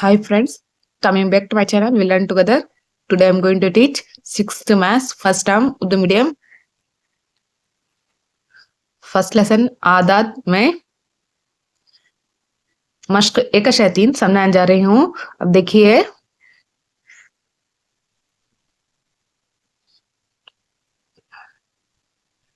Hi friends, coming back to my channel, we learn together. Today I'm going to teach 6th Maths, first term, Urdu medium. First lesson आदात में मश्क 1-3 समझाने जा रही हूँ। अब देखिए,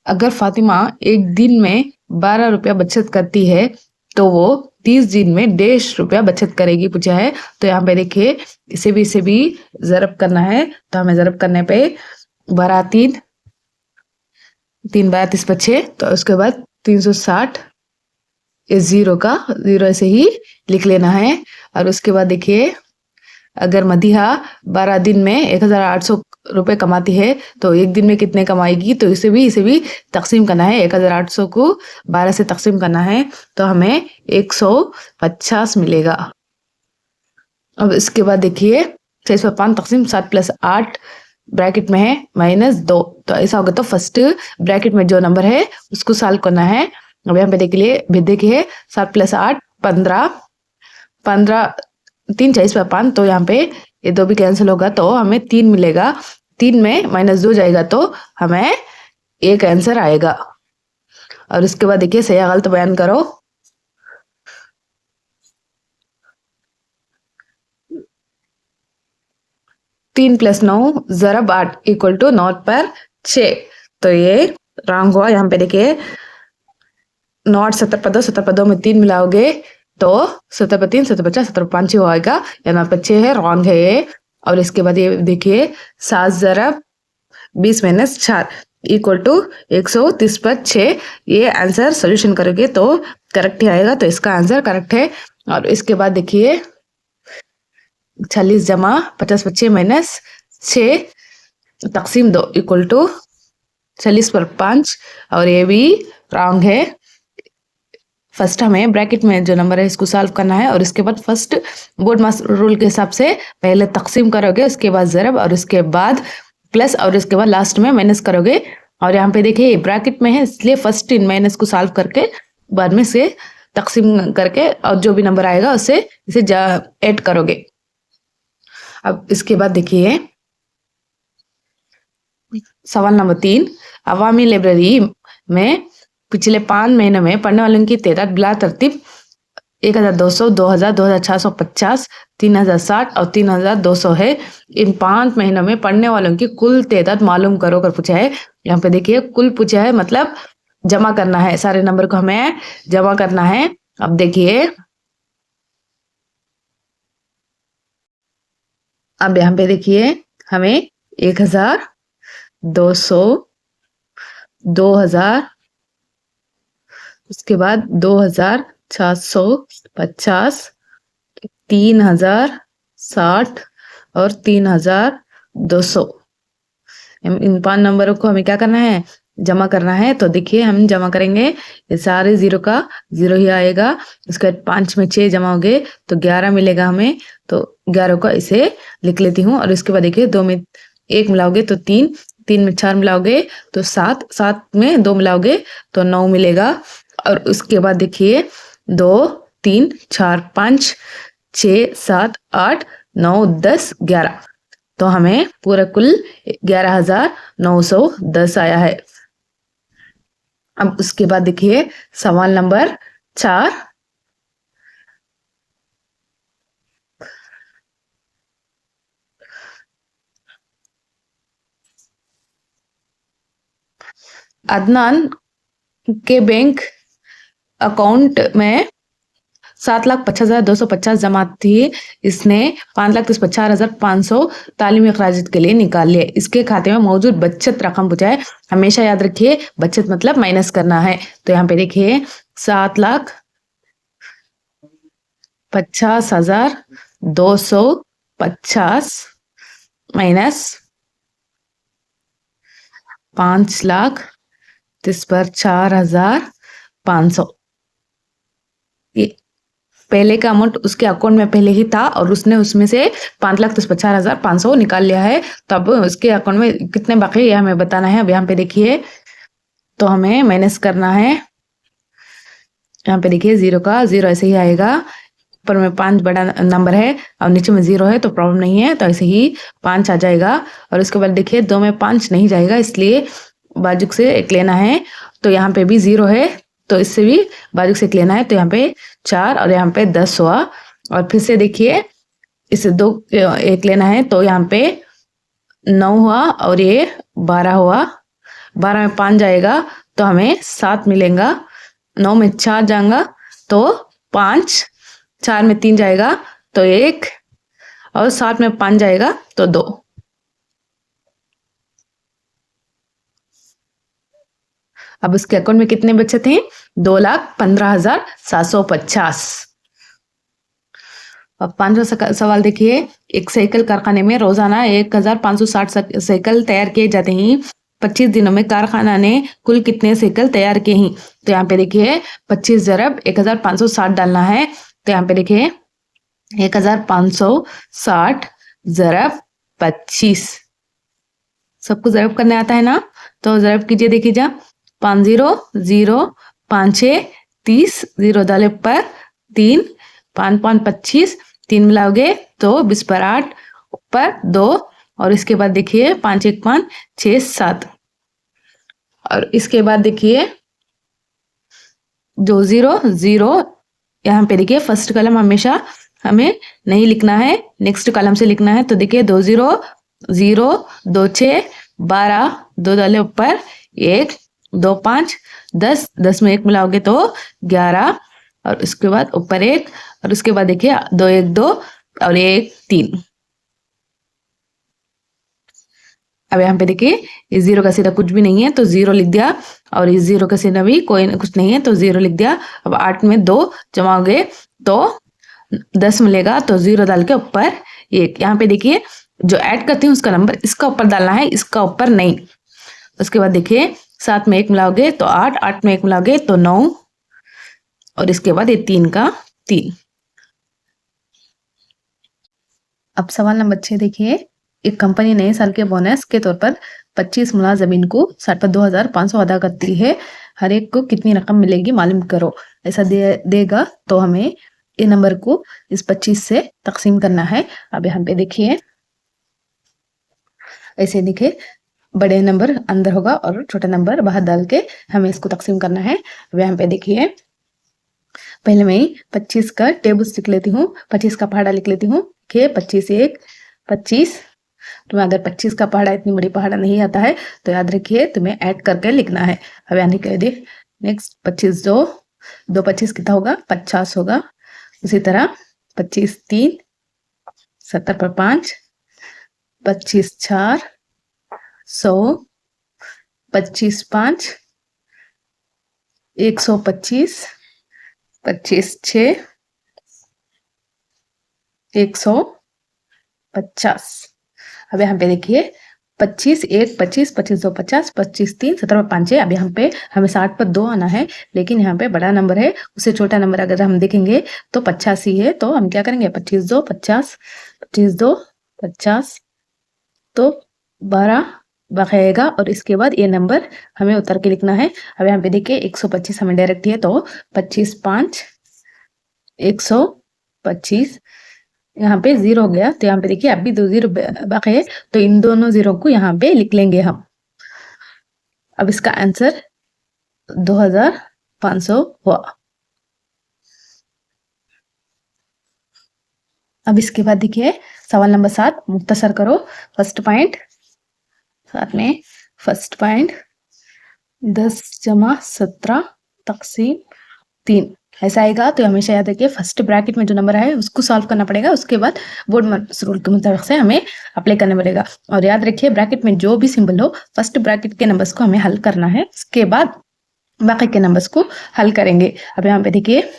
अगर फातिमा एक दिन में 12 रुपया बचत करती है तो वो 30 दिन में 1.5 रुपया बचत करेगी पूछा है। तो यहाँ पे देखिए, इसे भी ज़रब करना है। तो हमें ज़रब करने पे 12 3 3 12 30 बचे, तो उसके बाद 360 इस जीरो ऐसे ही लिख लेना है। और उसके बाद देखिए, अगर मदीहा 12 दिन में 1800 रुपये कमाती है तो एक दिन में कितने कमाएगी, तो इसे भी तकसीम करना है। 1800 को 12 से तकसीम करना है तो हमें 150 मिलेगा। अब इसके बाद देखिए, 6/5 तकसीम 7 + 8 ब्रैकेट में है -2, तो ऐसा होगा। तो फर्स्ट ब्रैकेट में जो नंबर है उसको सॉल्व करना है। अब यहाँ पे देखिए 7 + 8 15 3 4/5, तो यहाँ पे ये 2 भी कैंसिल होगा तो हमें 3 मिलेगा। 3 में -2 जाएगा तो हमें 1 आंसर आएगा। और उसके बाद देखिए, सही या गलत बयान करो। तीन + 9 ज़रब 8 = 9 पर 6, तो ये रॉन्ग हुआ। यहाँ पे देखिए, 9 7 पर 2, 7 पर 2 में 3 मिलाओगे तो 7 पर 3 7 पर 4 7 पर 5 ही होगा। यहाँ पे 6 है, रॉन्ग है ये। और इसके बाद ये देखिए, 7 ज़रब 20 - 4 = 130 पर 6। ये आंसर सोल्यूशन करोगे तो करेक्ट ही आएगा, तो इसका आंसर करेक्ट है। और इसके बाद देखिए, 46 जमा 50 पर 6 - 6 तकसीम 2 = 40 पर 5, और ये भी रॉन्ग है। फर्स्ट हमें ब्रैकेट में जो नंबर है इसको सॉल्व करना है, और इसके बाद फर्स्ट बोर्ड मास रूल के हिसाब से पहले तकसीम करोगे, उसके बाद ज़रब, और उसके बाद प्लस, और इसके बाद लास्ट में माइनस करोगे। और यहाँ पे देखिए, ये ब्रैकेट में है इसलिए फर्स्ट इन माइनस को सॉल्व करके बाद में से तकसीम करके और जो भी नंबर आएगा उससे इसे ऐड करोगे। अब इसके बाद देखिए, सवाल नंबर 3, अवामी लाइब्रेरी में पिछले 5 महीनों में पढ़ने वालों की तादाद बिला तरतीब 1200, 2000, 2450, 3060 और 3200 है। इन 5 महीनों में पढ़ने वालों की कुल तादाद मालूम करो कर पूछा है। यहाँ पे देखिए, कुल पूछा है, मतलब जमा करना है, सारे नंबर को हमें जमा करना है। अब देखिए, अब यहाँ पे देखिए, हमें 1000, 200, 2000, उसके बाद 2450, 3060 और 3200। इन 5 नंबरों को हमें क्या करना है, जमा करना है। तो देखिए, हम जमा करेंगे, ये सारे जीरो का जीरो ही आएगा। उसके बाद 5 में 6 जमा होगे तो 11 मिलेगा हमें। तो 11 को इसे लिख लेती हूँ। और इसके बाद देखिए, 2 में 1 मिलाओगे तो 3, 3 में 4 मिलाओगे तो 7, 7 में 2 मिलाओगे तो 9 मिलेगा। और उसके बाद देखिए, 2 3 4 5 6 7 8 9 10 11, तो हमें पूरा कुल 11,910 आया है। अब उसके बाद देखिए, सवाल नंबर 4, अदनान के बैंक अकाउंट में 7,50,250 जमा थी। इसने 5,34,500 तालीमी अखराजात के लिए निकाल लिए। इसके खाते में मौजूद बचत रकम पूछा है। हमेशा याद रखिए, बचत मतलब माइनस करना है। तो यहाँ पे देखिए, 7,50,250 माइनस 5,30,000 पर 4,500। पहले का अमाउंट उसके अकाउंट में पहले ही था और उसने उसमें से 5,34,500 निकाल लिया है। तो अब उसके अकाउंट में कितने बाकी है हमें बताना है। अब यहाँ पे देखिए, तो हमें माइनस करना है। यहाँ पे देखिए, जीरो का जीरो ऐसे ही आएगा। ऊपर में 5 बड़ा नंबर है और नीचे में 0 है तो प्रॉब्लम नहीं है, तो ऐसे ही 5 आ जाएगा। और उसके बाद देखिए 2 में 5 नहीं जाएगा, इसलिए बाजू से एक लेना है। तो यहाँ पे भी 0 है तो इससे भी बाजू से एक लेना है, तो यहाँ पे 4 और यहाँ पे 10 हुआ। और फिर से देखिए इसे 2 एक लेना है, तो यहाँ पे 9 हुआ और ये 12 हुआ। 12 में 5 जाएगा तो हमें 7 मिलेगा। 9 में 4 जाएगा तो 5, 4 में 3 जाएगा तो 1 और 7 में 5 जाएगा तो 2। अब उसके अकाउंट में कितने बचत हैं? 2,15,750। अब 500 सवाल देखिए। एक साइकिल कारखाने में रोजाना 1,560 साइकिल तैयार किए जाते हैं। 25 दिनों में कारखाना ने कुल कितने साइकिल तैयार किए हैं? तो यहाँ पे देखिए 25 ज़रब 1,560 डालना है। तो यहाँ पे देखिए 1,560 ज़रब 25। सबको ज़रब करने आता है ना? तो ज़रब कीजिए, देखिए जा 5 0 0 5 6 30, 0 डाले पर 3, 5 5 25, 3 मिलाओगे तो 20 पर 8, ऊपर 2 और इसके बाद देखिए 5 1 5 6 7। और इसके बाद देखिए जो 0 0 यहाँ पे देखिए फर्स्ट कॉलम हमेशा हमें नहीं लिखना है, नेक्स्ट कॉलम से लिखना है। तो देखिए 2 0 0 2 6 12, 2 डाले ऊपर 1 2 5 10, 10 में 1 मिलाओगे तो 11 और उसके बाद ऊपर 1 और उसके बाद देखिए 2 1 2 और 1 3। अब यहाँ पे देखिए इस 0 का सीधा कुछ भी नहीं है तो 0 लिख दिया और इस 0 का सीधा भी कोई कुछ नहीं है तो 0 लिख दिया। अब 8 में 2 जमाओगे तो 10 मिलेगा, तो 0 डाल के ऊपर 1। यहाँ पे देखिए जो ऐड करती हूँ उसका नंबर इसका ऊपर डालना है, इसका ऊपर नहीं। उसके बाद देखिए 7 में 1 मिलाओगे तो 8, 8 में 1 मिलाओगे तो 9 और इसके बाद ये 3 का 3। अब सवाल नंबर 6 देखिए। एक कंपनी नए साल के बोनस के तौर पर 25 मुलाजमीन को 2,500 अदा करती है। हर एक को कितनी रकम मिलेगी मालूम करो। ऐसा देगा तो हमें ये नंबर को इस 25 से तकसीम करना है। अब यहाँ पे देखिए ऐसे देखिए बड़े नंबर अंदर होगा और छोटा नंबर बाहर डाल के हमें इसको तकसीम करना है। अब यहाँ पे देखिए पहले मैं 25 का टेबल्स लिख लेती हूँ, 25 का पहाड़ा लिख लेती हूँ। देखिए 25 1 25। तुम्हें अगर 25 का पहाड़ा इतनी बड़ी पहाड़ा नहीं आता है तो याद रखिए तुम्हें ऐड करके लिखना है। अब यानी कह दे नेक्स्ट 25 2 2 25 कितना होगा? 50 होगा। उसी तरह 25 3 70 पर 5 25 4 100 25 5 125 25 6 150। अब यहाँ पे देखिए 25 1 25 25 2 50 25 3 70 पर 5 है। अब यहाँ पे हमें 60 पर 2 आना है, लेकिन यहाँ पे बड़ा नंबर है, उससे छोटा नंबर अगर हम देखेंगे तो 85 है। तो हम क्या करेंगे 25 2 50 25 2 50 तो 12 बचेगा और इसके बाद ये नंबर हमें उतर के लिखना है। अब यहाँ पे देखिए 125 हमें डायरेक्ट है तो 25 5 125। यहाँ पे 0 हो गया तो यहाँ पे देखिए अब भी 2 0 बाकी है, तो इन दोनों 0 को यहाँ पे लिख लेंगे हम। अब इसका आंसर 2,500 हुआ। अब इसके बाद देखिए सवाल नंबर 7 मुख्तसर करो। फर्स्ट पॉइंट साथ में फर्स्ट पॉइंट 10 जमा 17 तकसीम 3 ऐसा आएगा। तो हमेशा याद रखिए फर्स्ट ब्रैकेट में जो नंबर है उसको सॉल्व करना पड़ेगा, उसके बाद बोर्ड रूल के मुताबिक से हमें अप्लाई करना पड़ेगा। और याद रखिए ब्रैकेट में जो भी सिंबल हो फर्स्ट ब्रैकेट के नंबर्स को हमें हल करना है, उसके बाद बाकी के नंबर्स को हल करेंगे। अब यहाँ पे देखिए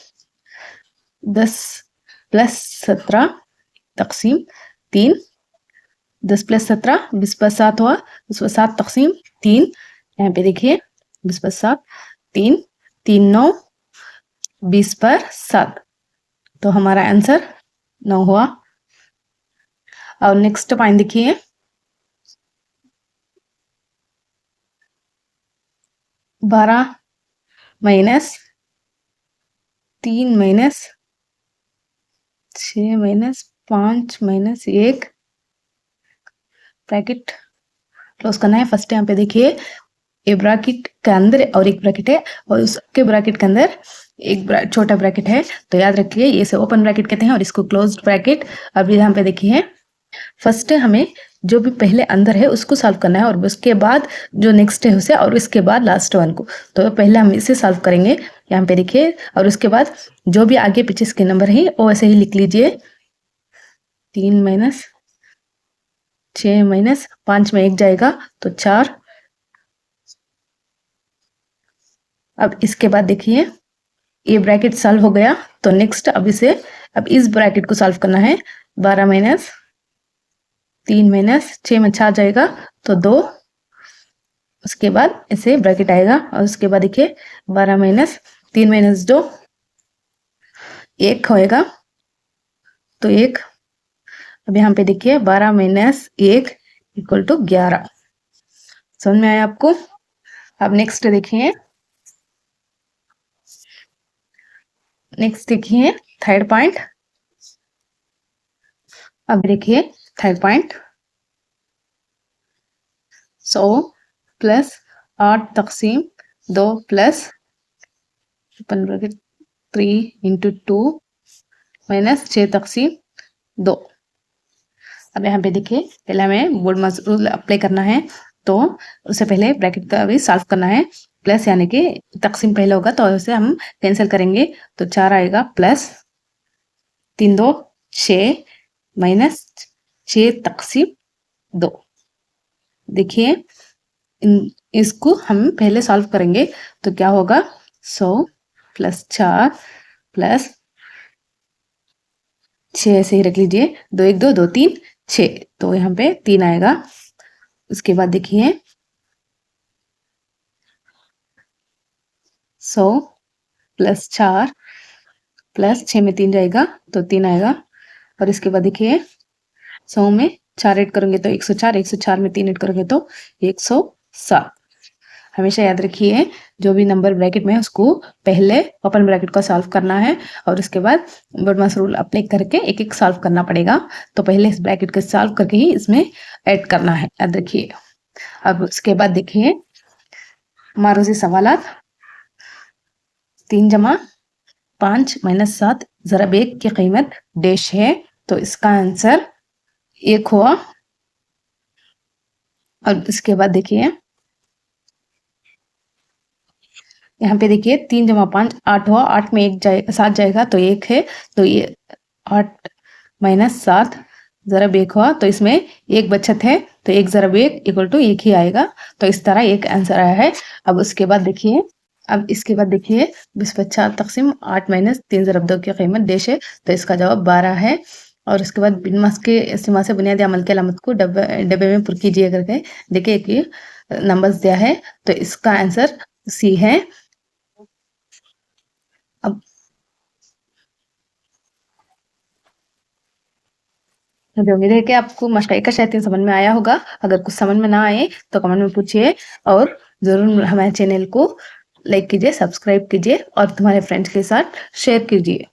10 + 17 तकसीम 3, 10 + 17 20 पर 7 हुआ, 20 पर 7 तकसीम 3। यहाँ पे देखिए 20 पर 7 3 3 9 20 पर 7, तो हमारा आंसर 9 हुआ। और नेक्स्ट पॉइंट देखिए 12 - 3 - 6 माइनस 5 माइनस 1 ब्रैकेट क्लोज करना है। फर्स्ट यहाँ पे देखिए ये ब्रैकेट के अंदर और एक ब्रैकेट है और उसके ब्रैकेट के अंदर एक छोटा ब्रैकेट है, तो याद रखिए ये से ओपन ब्रैकेट कहते हैं और इसको क्लोज्ड ब्रैकेट। अब यहाँ पे देखिए फर्स्ट हमें जो भी पहले अंदर है उसको सॉल्व करना है और उसके बाद जो नेक्स्ट है उसे और इसके बाद लास्ट वन को। तो पहले हम इसे सॉल्व करेंगे यहाँ पे देखिए और उसके बाद जो भी आगे पीछे इसके नंबर है वो ऐसे ही लिख लीजिए। 3 माइनस 6 माइनस 5 में 1 जाएगा तो 4। अब इसके बाद देखिए ये ब्रैकेट सॉल्व हो गया, तो नेक्स्ट अब इस ब्रैकेट को सॉल्व करना है। 12 माइनस 3 माइनस 6 में 4 जाएगा तो 2। उसके बाद ऐसे ब्रैकेट आएगा और उसके बाद देखिए 12 माइनस 3 माइनस 2 1 होएगा तो 1। अब यहाँ पे देखिए 12 माइनस 1 इक्वल टू 11। समझ में आया आपको? अब नेक्स्ट देखिए थर्ड पॉइंट। अब देखिए थर्ड पॉइंट 100 प्लस 8 तकसीम 2 प्लस 3 इंटू 2 माइनस 6 तकसीम 2। अब यहाँ पे देखिए पहले हमें बोर्डमास रूल अप्लाई करना है, तो उससे पहले ब्रैकेट का भी सॉल्व करना है। प्लस यानी कि तकसीम पहले होगा तो उसे हम कैंसिल करेंगे तो 4 आएगा प्लस 3 2 6 माइनस 6 तकसीम 2। देखिए इसको हम पहले सॉल्व करेंगे तो क्या होगा 100 प्लस 4 प्लस 6 ऐसे ही रख लीजिए 2 1 2 2 3 6, तो यहाँ पे 3 आएगा। उसके बाद देखिए 100 प्लस 4 प्लस 6 में 3 जाएगा तो 3 आएगा। और इसके बाद देखिए 100 में 4 ऐड करेंगे तो 104, 104 में 3 ऐड करेंगे तो 107। हमेशा याद रखिए जो भी नंबर ब्रैकेट में है उसको पहले ओपन ब्रैकेट को सॉल्व करना है और उसके बाद बोर्डमास रूल अप्लाई करके एक एक सॉल्व करना पड़ेगा। तो पहले इस ब्रैकेट को सॉल्व करके ही इसमें ऐड करना है, याद रखिए। अब उसके बाद देखिए मारूजी सवालात 3 जमा 5 माइनस 7 ज़रब 1 की कीमत डैश है, तो इसका आंसर 1 हुआ। और इसके बाद देखिए यहाँ पे देखिए 3 जमा 5 8 हुआ, 8 में 1 जाएगा 7 जाएगा तो 1 है, तो ये 8 माइनस 7 ज़रब 1 हुआ, तो इसमें 1 बचत है तो 1 ज़रब 1 इक्वल टू 1 ही आएगा। तो इस तरह एक आंसर आया है। अब इसके बाद देखिए 20/4 तकसीम 8 माइनस 3 ज़रब 2 की कीमत डैश है, तो इसका जवाब 12 है। और उसके बाद बिन मास के इस्तेमाल से बुनियादी अमल की अलामत को डब्बे में पुर कीजिए करके देखिए कि नंबर्स दिया है, तो इसका आंसर सी है। अब मुझे उम्मीद है कि आपको मशक़ का शायद समझ में आया होगा। अगर कुछ समझ में ना आए तो कमेंट में पूछिए और ज़रूर हमारे चैनल को लाइक कीजिए, सब्सक्राइब कीजिए और तुम्हारे फ्रेंड्स के साथ शेयर कीजिए।